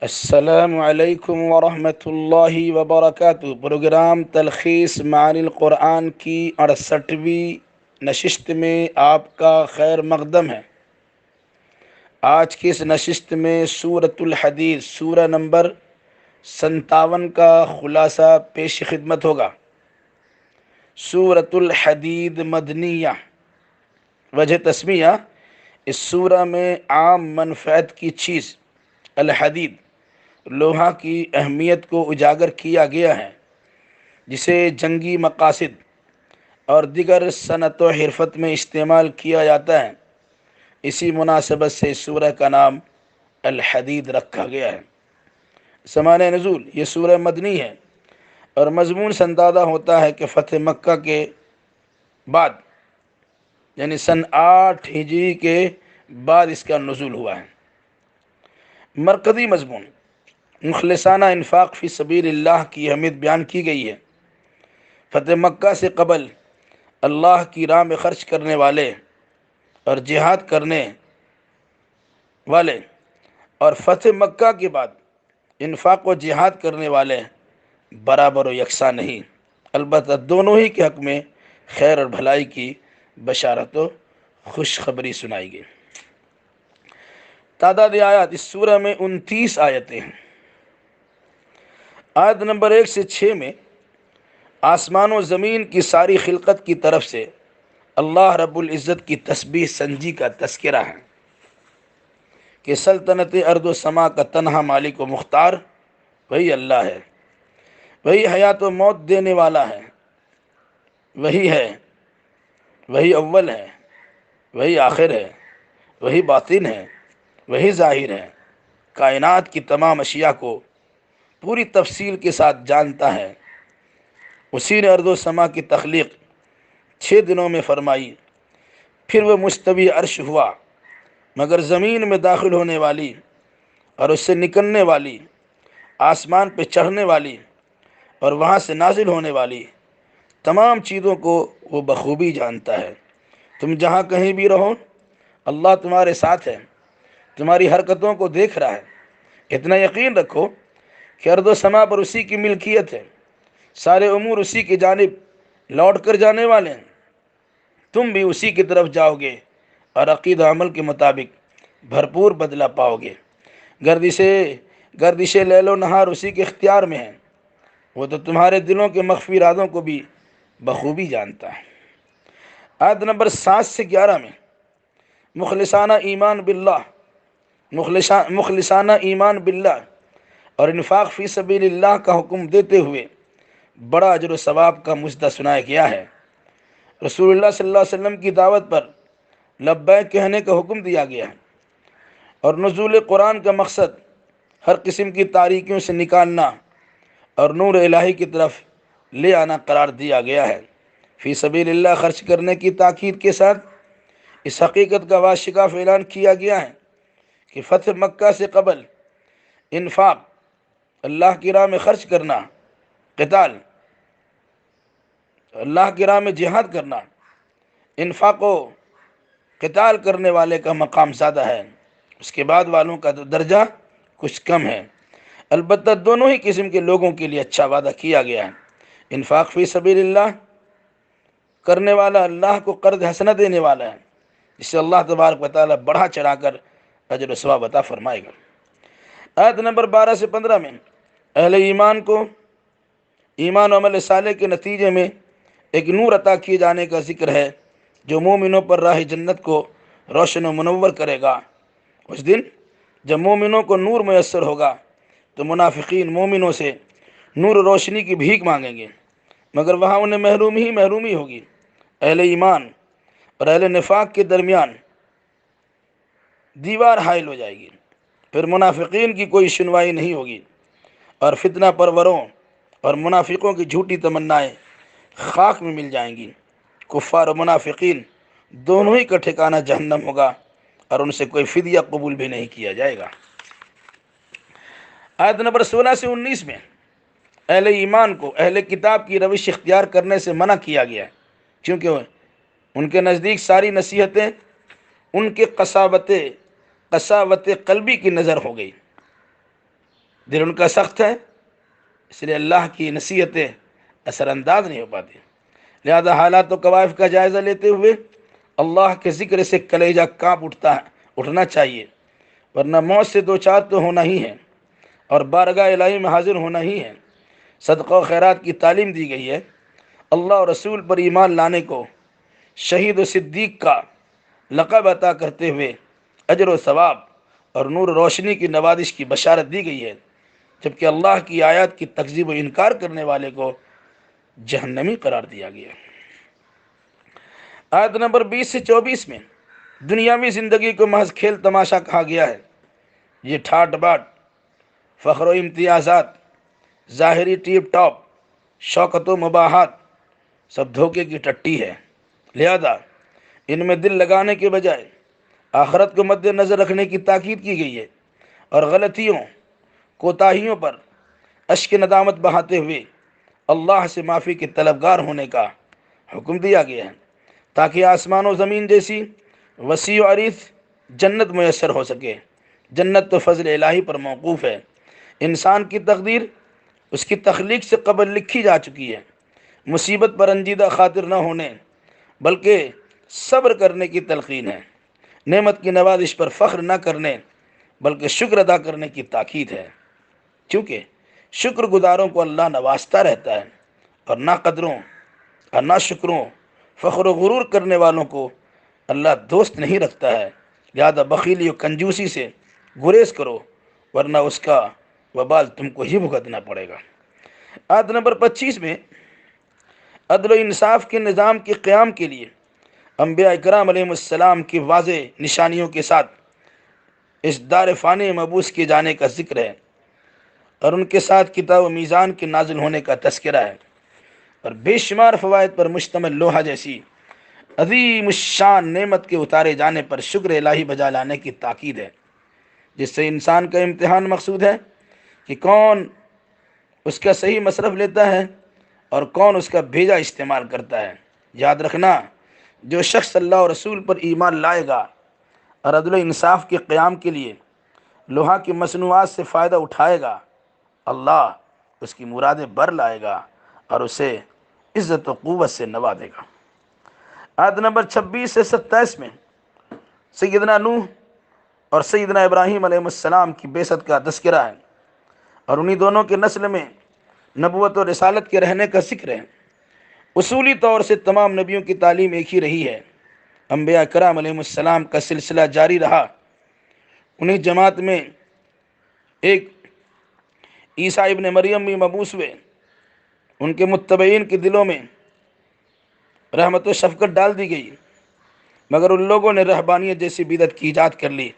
السلام علیکم ورحمۃ اللہ وبرکاتہ۔ پروگرام تلخیص معانی القرآن کی 68ویں نشست میں آپ کا خیر مقدم ہے۔ آج کی اس نشست میں سورۃ الحدید سورہ نمبر 57 کا خلاصہ پیش خدمت ہوگا۔ سورۃ الحدید مدنیہ۔ وجہ تسمیہ: اس سورہ میں عام منفعت کی چیز الحدید لوہا کی اہمیت کو اجاگر کیا گیا ہے، جسے جنگی مقاصد اور دیگر صنعت و حرفت میں استعمال کیا جاتا ہے۔ اسی مناسبت سے اس سورہ کا نام الحدید رکھا گیا ہے۔ زمانہ نزول: یہ سورہ مدنی ہے اور مضمون سے اندازہ ہوتا ہے کہ فتح مکہ کے بعد یعنی سن 8 ہجری کے بعد اس کا نزول ہوا ہے۔ مرکزی مضمون: مخلصانہ انفاق فی سبیل اللہ کی اہمیت بیان کی گئی ہے۔ فتح مکہ سے قبل اللہ کی راہ میں خرچ کرنے والے اور جہاد کرنے والے، اور فتح مکہ کے بعد انفاق و جہاد کرنے والے برابر و یکساں نہیں، البتہ دونوں ہی کے حق میں خیر اور بھلائی کی بشارت و خوشخبری سنائی گئی۔ تعداد آیات: اس سورہ میں 29 آیتیں ہیں۔ آیت نمبر 1 سے 6 میں آسمان و زمین کی ساری خلقت کی طرف سے اللہ رب العزت کی تسبیح سنجی کا تذکرہ ہے کہ سلطنت ارض و سما کا تنہا مالک و مختار وہی اللہ ہے، وہی حیات و موت دینے والا ہے، وہی ہے، وہی اول ہے، وہی آخر ہے، وہی باطن ہے، وہی ظاہر ہے، کائنات کی تمام اشیاء کو پوری تفصیل کے ساتھ جانتا ہے۔ اسی نے ارض و سما کی تخلیق 6 دنوں میں فرمائی، پھر وہ مستوی عرش ہوا، مگر زمین میں داخل ہونے والی اور اس سے نکلنے والی، آسمان پہ چڑھنے والی اور وہاں سے نازل ہونے والی تمام چیزوں کو وہ بخوبی جانتا ہے۔ تم جہاں کہیں بھی رہو، اللہ تمہارے ساتھ ہے، تمہاری حرکتوں کو دیکھ رہا ہے۔ اتنا یقین رکھو کہ ارض و سما پر اسی کی ملکیت ہے، سارے امور اسی کی جانب لوٹ کر جانے والے ہیں، تم بھی اسی کی طرف جاؤ گے اور عقید و عمل کے مطابق بھرپور بدلہ پاؤ گے۔ گردش لیل و نہار اسی کے اختیار میں ہے، وہ تو تمہارے دلوں کے مخفی رازوں کو بھی بخوبی جانتا ہے۔ آیت نمبر 7 سے 11 میں مخلصانہ ایمان باللہ مخلصانہ ایمان باللہ اور انفاق فی سبیل اللہ کا حکم دیتے ہوئے بڑا اجر و ثواب کا مژدہ سنایا گیا ہے۔ رسول اللہ صلی اللہ علیہ وسلم کی دعوت پر لبیک کہنے کا حکم دیا گیا ہے، اور نزول قرآن کا مقصد ہر قسم کی تاریکیوں سے نکالنا اور نور الہی کی طرف لے آنا قرار دیا گیا ہے۔ فی سبیل اللہ خرچ کرنے کی تاکید کے ساتھ اس حقیقت کا واشکاف اعلان کیا گیا ہے کہ فتح مکہ سے قبل انفاق، اللہ کی راہ میں خرچ کرنا، قتال، اللہ کی راہ میں جہاد کرنا، انفاق و قتال کرنے والے کا مقام زیادہ ہے، اس کے بعد والوں کا درجہ کچھ کم ہے، البتہ دونوں ہی قسم کے لوگوں کے لیے اچھا وعدہ کیا گیا ہے۔ انفاق فی سبیل اللہ کرنے والا اللہ کو قرض حسنہ دینے والا ہے، جس سے اللہ تبارک و تعالیٰ بڑھا چڑھا کر اجر و ثواب عطا فرمائے گا۔ آیت نمبر 12 سے 15 میں اہل ایمان کو ایمان و عمل صالح کے نتیجے میں ایک نور عطا کیے جانے کا ذکر ہے، جو مومنوں پر راہ جنت کو روشن و منور کرے گا۔ اس دن جب مومنوں کو نور میسر ہوگا تو منافقین مومنوں سے نور و روشنی کی بھیک مانگیں گے، مگر وہاں انہیں محرومی ہوگی۔ اہل ایمان اور اہل نفاق کے درمیان دیوار حائل ہو جائے گی، پھر منافقین کی کوئی سنوائی نہیں ہوگی، اور فتنہ پروروں اور منافقوں کی جھوٹی تمنائیں خاک میں مل جائیں گی۔ کفار و منافقین دونوں ہی کا ٹھکانہ جہنم ہوگا، اور ان سے کوئی فدیہ قبول بھی نہیں کیا جائے گا۔ آیت نمبر 16 سے 19 میں اہل ایمان کو اہل کتاب کی روش اختیار کرنے سے منع کیا گیا ہے، کیونکہ ان کے نزدیک ساری نصیحتیں ان کے قساوت قلبی کی نظر ہو گئی۔ دل ان کا سخت ہے، اس لیے اللہ کی نصیحتیں اثر انداز نہیں ہو پاتی۔ لہذا حالات و قوائف کا جائزہ لیتے ہوئے اللہ کے ذکر سے کلیجہ کانپ اٹھنا چاہیے، ورنہ موت سے دو چار تو ہونا ہی ہے اور بارگاہ الہی میں حاضر ہونا ہی ہے۔ صدقہ و خیرات کی تعلیم دی گئی ہے۔ اللہ اور رسول پر ایمان لانے کو شہید و صدیق کا لقب عطا کرتے ہوئے اجر و ثواب اور نور و روشنی کی نوازش کی بشارت دی گئی ہے، جبکہ اللہ کی آیات کی تکذیب و انکار کرنے والے کو جہنمی قرار دیا گیا۔ آیت نمبر 20 سے 24 میں دنیاوی زندگی کو محض کھیل تماشا کہا گیا ہے۔ یہ ٹھاٹ باٹ، فخر و امتیازات، ظاہری ٹیپ ٹاپ، شوکت و مباحات سب دھوکے کی ٹٹی ہے۔ لہذا ان میں دل لگانے کے بجائے آخرت کو مد نظر رکھنے کی تاکید کی گئی ہے، اور غلطیوں کوتاہیوں پر اشک ندامت بہاتے ہوئے اللہ سے معافی کے طلبگار ہونے کا حکم دیا گیا ہے، تاکہ آسمان و زمین جیسی وسیع و عریض جنت میسر ہو سکے۔ جنت تو فضل الہی پر موقوف ہے۔ انسان کی تقدیر اس کی تخلیق سے قبل لکھی جا چکی ہے۔ مصیبت پر رنجیدہ خاطر نہ ہونے بلکہ صبر کرنے کی تلقین ہے۔ نعمت کی نوازش پر فخر نہ کرنے بلکہ شکر ادا کرنے کی تاکید ہے، کیونکہ شکر گزاروں کو اللہ نوازتا رہتا ہے، اور ناقدروں اور ناشکروں، فخر و غرور کرنے والوں کو اللہ دوست نہیں رکھتا ہے۔ لہذا بخیلی و کنجوسی سے گریز کرو، ورنہ اس کا وبال تم کو ہی بھگتنا پڑے گا۔ آیت نمبر 25 میں عدل و انصاف کے نظام کے قیام کے لیے انبیاء اکرام علیہ السلام کی واضح نشانیوں کے ساتھ اس دار فانی مبعوث کیے جانے کا ذکر ہے، اور ان کے ساتھ کتاب و میزان کے نازل ہونے کا تذکرہ ہے، اور بے شمار فوائد پر مشتمل لوحہ جیسی عظیم الشان نعمت کے اتارے جانے پر شکر الہی بجا لانے کی تاکید ہے، جس سے انسان کا امتحان مقصود ہے کہ کون اس کا صحیح مصرف لیتا ہے اور کون اس کا بھیجا استعمال کرتا ہے۔ یاد رکھنا، جو شخص اللہ اور رسول پر ایمان لائے گا اور عدل و انصاف کے قیام کے لیے لوہا کی مصنوعات سے فائدہ اٹھائے گا، اللہ اس کی مرادیں بر لائے گا اور اسے عزت و قوت سے نوازے گا۔ آیت نمبر 26 سے 27 میں سیدنا نوح اور سیدنا ابراہیم علیہ السلام کی بعثت کا تذکرہ ہے، اور انہی دونوں کے نسل میں نبوت و رسالت کے رہنے کا ذکر ہے۔ اصولی طور سے تمام نبیوں کی تعلیم ایک ہی رہی ہے۔ انبیاء کرام علیہ السلام کا سلسلہ جاری رہا۔ انہی جماعت میں ایک عیسیٰ ابن مریم بھی مبعوث ہوئے۔ ان کے متبعین کے دلوں میں رحمت و شفقت ڈال دی گئی، مگر ان لوگوں نے رہبانیت جیسی بدعت کی ایجاد کر لی،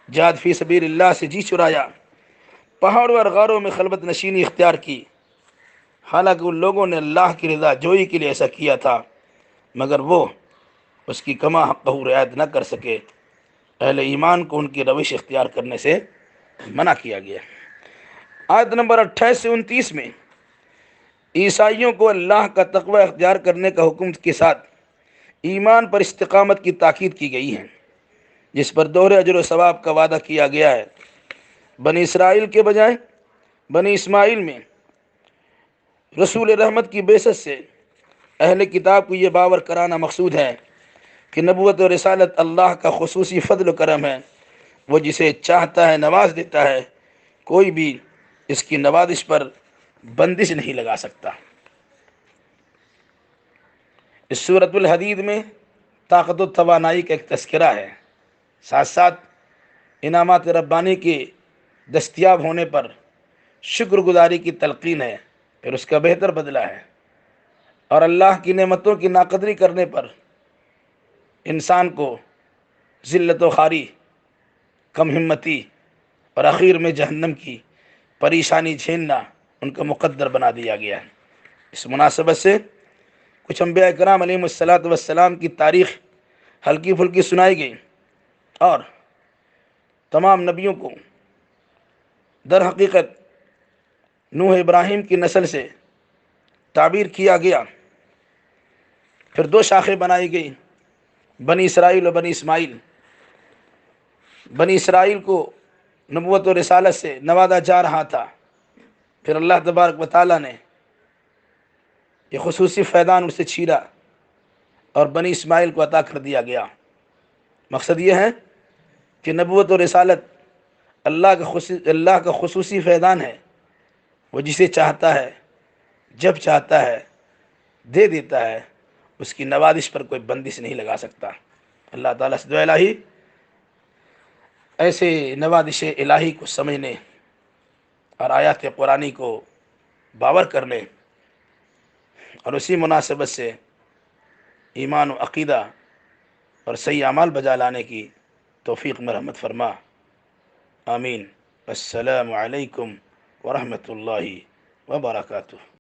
جہاد فی سبیل اللہ سے جی چرایا، پہاڑوں اور غاروں میں خلوت نشینی اختیار کی۔ حالانکہ ان لوگوں نے اللہ کی رضا جوئی کے لیے ایسا کیا تھا، مگر وہ اس کی کما حقہ رعایت نہ کر سکے۔ اہل ایمان کو ان کی روش اختیار کرنے سے منع کیا گیا۔ آیت نمبر 28 سے 29 میں عیسائیوں کو اللہ کا تقوی اختیار کرنے کا حکم کے ساتھ ایمان پر استقامت کی تاکید کی گئی ہے، جس پر دوہرے اجر و ثواب کا وعدہ کیا گیا ہے۔ بنی اسرائیل کے بجائے بنی اسماعیل میں رسول رحمت کی بعثت سے اہل کتاب کو یہ باور کرانا مقصود ہے کہ نبوت و رسالت اللہ کا خصوصی فضل و کرم ہے۔ وہ جسے چاہتا ہے نواز دیتا ہے، کوئی بھی اس کی نوازش پر بندش نہیں لگا سکتا۔ اس سورۃ الحدید میں طاقت و توانائی کا ایک تذکرہ ہے، ساتھ ساتھ انعامات ربانی کے دستیاب ہونے پر شکر گزاری کی تلقین ہے، پھر اس کا بہتر بدلہ ہے، اور اللہ کی نعمتوں کی ناقدری کرنے پر انسان کو ذلت و خواری، کم ہمتی اور اخیر میں جہنم کی پریشانی جھیلنا ان کا مقدر بنا دیا گیا ہے۔ اس مناسبت سے کچھ انبیاء کرام علیہ السلام کی تاریخ ہلکی پھلکی سنائی گئی، اور تمام نبیوں کو در حقیقت نوح ابراہیم کی نسل سے تعبیر کیا گیا۔ پھر دو شاخیں بنائی گئی، بنی اسرائیل اور بنی اسماعیل۔ بنی اسرائیل کو نبوت و رسالت سے نوازا جا رہا تھا، پھر اللہ تبارک و تعالیٰ نے یہ خصوصی فیضان اسے چھینا اور بنی اسماعیل کو عطا کر دیا گیا۔ مقصد یہ ہے کہ نبوت و رسالت اللہ کا خصوصی فیضان ہے، وہ جسے چاہتا ہے جب چاہتا ہے دے دیتا ہے، اس کی نوازش پر کوئی بندش نہیں لگا سکتا۔ اللہ تعالیٰ سے دعا الہی ایسے نوازش الہی کو سمجھنے اور آیات قرآنی کو باور کرنے اور اسی مناسبت سے ایمان و عقیدہ اور صحیح اعمال بجا لانے کی توفیق مرحمت فرما، آمین۔ السلام علیکم ورحمۃ اللہ وبرکاتہ۔